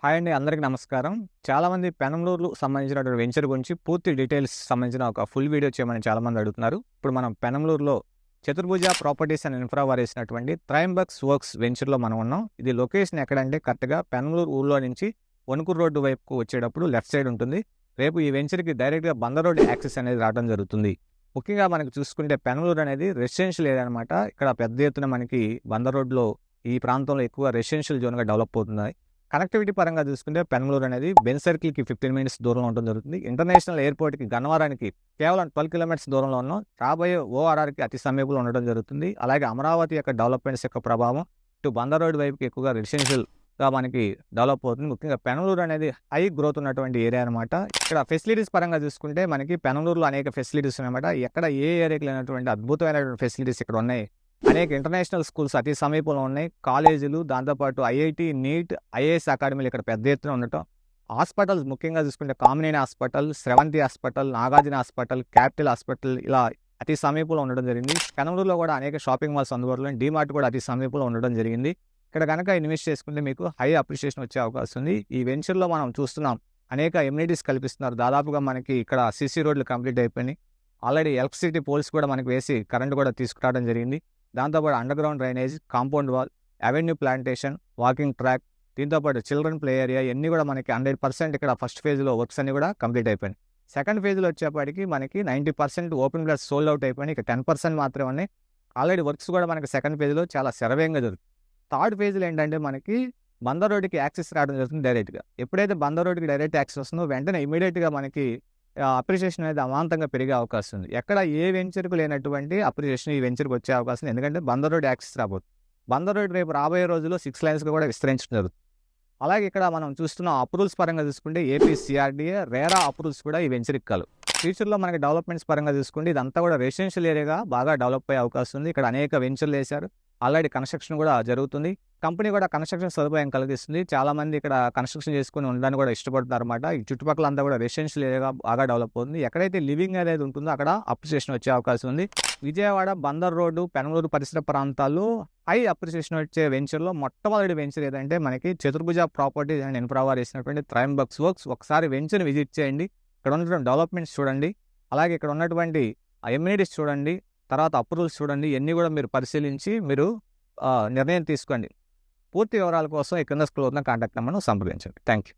Hi అండి. అందరికి నమస్కారం. చాలామంది పెనంలూరు సంబంధించినటువంటి వెంచర్ గురించి పూర్తి డీటెయిల్స్ సంబంధించిన ఒక ఫుల్ వీడియో చేయమని చాలామంది అడుగుతున్నారు. ఇప్పుడు మనం పెనంలూరులో చతుర్భుజ ప్రాపర్టీస్ అండ్ ఇన్ఫ్రా వారేసినటువంటి త్రయంబక్స్ వర్క్స్ వెంచర్‌లో మనం ఉన్నాం. ఇది లొకేషన్ ఎక్కడంటే కరెక్ట్‌గా పెనంలూరు ఊర్లో నుంచి వణుకూరు రోడ్డు వైపుకు వచ్చేటప్పుడు లెఫ్ట్ సైడ్ ఉంటుంది. రేపు ఈ వెంచర్‌కి డైరెక్ట్‌గా బందర్ రోడ్ యాక్సెస్ అనేది రావడం జరుగుతుంది. ముఖ్యంగా మనకు చూసుకుంటే పెనంలూరు అనేది రెసిడెన్షియల్ ఏరియా అనమాట. ఇక్కడ పెద్ద ఎత్తున మనకి బందర్ రోడ్‌లో ఈ ప్రాంతంలో ఎక్కువ రెసిడెన్షియల్ జోన్‌గా డెవలప్ అవుతుంది. కనెక్టివిటీ పరంగా చూసుకుంటే పెనంలూరు అనేది బెన్ సర్కిల్‌కి 15 మినిట్స్ దూరంలో ఉండడం జరుగుతుంది. ఇంటర్నేషనల్ ఎయిర్‌పోర్ట్‌కి గన్నవరానికి కేవలం 12 కిలోమీటర్స్ దూరంలో ఉన్నాం. రాబోయే ఓఆర్ఆర్‌కి అతి సమీపంలో ఉండడం జరుగుతుంది. అలాగే అమరావతి యొక్క డెవలప్‌మెంట్స్ యొక్క ప్రభావం ఇటు బందర్ రోడ్ వైపుకి ఎక్కువగా రెసిడెన్షియల్‌గా మనకి డెవలప్ అవుతుంది. ముఖ్యంగా పెనంలూరు అనేది హై గ్రోత్ ఉన్నటువంటి ఏరియా అనమాట. ఇక్కడ ఫెసిలిటీస్ పరంగా చూసుకుంటే మనకి పెనంలూరులో అనేక ఫెసిలిటీస్ ఉన్నాయన్నమాట. ఎక్కడ ఏ ఏరియాకి లేనటువంటి అద్భుతమైనటువంటి ఫెసిలిటీస్ ఇక్కడ ఉన్నాయి. అనేక ఇంటర్నేషనల్ స్కూల్స్ అతి సమీపంలో ఉన్నాయి. కాలేజీలు, దాంతోపాటు ఐఐటీ, నీట్, ఐఏఎస్ అకాడమీలు ఇక్కడ పెద్ద ఎత్తున ఉండటం. హాస్పిటల్స్ ముఖ్యంగా చూసుకుంటే Kamineni hospital, Sravanthi hospital, Nagarjuna hospital, capital hospital ఇలా అతి సమీపంలో ఉండడం జరిగింది. పెనంలూరులో కూడా అనేక షాపింగ్ మాల్స్ అందుబాటులో ఉన్నాయి. డీమార్ట్ కూడా అతి సమీపంలో ఉండడం జరిగింది. ఇక్కడ గనక ఇన్వెస్ట్ చేసుకుంటే మీకు హై అప్రిషియేషన్ వచ్చే అవకాశం ఉంది. ఈ వెంచర్‌లో మనం చూస్తున్నాం అనేక ఎమ్యూనిటీస్ కల్పిస్తున్నారు. దాదాపుగా మనకి ఇక్కడ సీసీ రోడ్లు కంప్లీట్ అయిపోయినాయి. ఆల్రెడీ ఎలక్ట్రిసిటీ పోల్స్ కూడా మనకి వేసి కరెంట్ కూడా తీసుకురావడం జరిగింది. దాంతోపాటు underground drainage, compound wall, avenue plantation, walking track, దీంతోపాటు చిల్డ్రన్ ప్లే ఏరియా ఇయన్నీ కూడా మనకి 100% ఇక్కడ ఫస్ట్ ఫేజ్‌లో వర్క్స్ అన్నీ కూడా కంప్లీట్ అయిపోయినాయి. సెకండ్ ఫేజ్‌లో వచ్చేప్పటికి మనకి 90% ఓపెన్ ప్లేస్ సోల్డ్ అవుట్ అయిపోయినాయి. ఇక 10% మాత్రమే ఉన్నాయి. ఆల్రెడీ వర్క్స్ కూడా మనకి సెకండ్ ఫేజ్‌లో చాలా శరవేగంగా జరుగుతుంది. థర్డ్ ఫేజ్‌లో ఏంటంటే మనకి బందర్ రోడ్డుకి యాక్సెస్ రావడం జరుగుతుంది డైరెక్ట్‌గా. ఎప్పుడైతే బందర్ రోడ్డుకి డైరెక్ట్ యాక్సెస్ వస్తుందో వెంటనే ఇమ్మీడియేట్‌గా మనకి అప్రిషియేషన్ అనేది అమాంతంగా పెరిగే అవకాశం ఉంది. ఎక్కడ ఏ వెంచర్‌కు లేనటువంటి అప్రిషియేషన్ ఈ వెంచర్‌కి వచ్చే అవకాశం ఉంది. ఎందుకంటే బందర్ రోడ్ యాక్సెస్ రాబోతుంది. బందర్ రోడ్ రేపు రాబోయే రోజుల్లో 6 లైన్స్‌గా కూడా విస్తరించడం జరుగుతుంది. అలాగే ఇక్కడ మనం చూస్తున్న అప్రూవల్స్ పరంగా చూసుకుంటే ఏపీ సీఆర్‌డీఏ, రేరా అప్రూవల్స్ కూడా ఈ వెంచర్‌కి కలవు. ఫ్యూచర్‌లో మనకి డెవలప్‌మెంట్స్ పరంగా చూసుకుంటే ఇదంతా కూడా రెసిడెన్షియల్ ఏరియాగా బాగా డెవలప్ అయ్యే అవకాశం ఉంది. ఇక్కడ అనేక వెంచర్‌లు ఏశారు. ఆల్రెడీ కన్‌స్ట్రక్షన్ కూడా జరుగుతుంది. కంపెనీ కూడా కన్‌స్ట్రక్షన్ సదుపాయం కలిగిస్తుంది. చాలామంది ఇక్కడ కన్‌స్ట్రక్షన్ చేసుకొని ఉండడానికి కూడా ఇష్టపడుతున్నారన్నమాట. ఈ చుట్టుపక్కల అంతా కూడా రెసిడెన్షియల్ ఏరియాగా బాగా డెవలప్ అవుతుంది. ఎక్కడైతే లివింగ్ అనేది ఉంటుందో అక్కడ అప్రిషియేషన్ వచ్చే అవకాశం ఉంది. విజయవాడ, బందర్ రోడ్డు, పెనంలూరు పరిసర ప్రాంతాల్లో హై అప్రిషియేషన్ వచ్చే వెంచర్‌లో మొట్టమొదటి వెంచర్ ఏదంటే మనకి చతుర్భుజ ప్రాపర్టీస్ అండ్ ఇన్ఫ్రా వారు వేసినటువంటి త్రయంబక్స్ వర్క్స్. ఒకసారి వెంచర్‌ని విజిట్ చేయండి. ఇక్కడ ఉన్నటువంటి డెవలప్‌మెంట్స్ చూడండి. అలాగే ఇక్కడ ఉన్నటువంటి ఎమ్యూనిటీస్ చూడండి. తర్వాత అప్రూవల్స్ చూడండి. ఇయన్నీ కూడా మీరు పరిశీలించి మీరు నిర్ణయం తీసుకోండి. పూర్తి వివరాల కోసం ఈ కింద స్క్రోల్ అవుతున్న కాంటాక్ట్ నంబర్‌ను సంప్రదించండి. Thank you.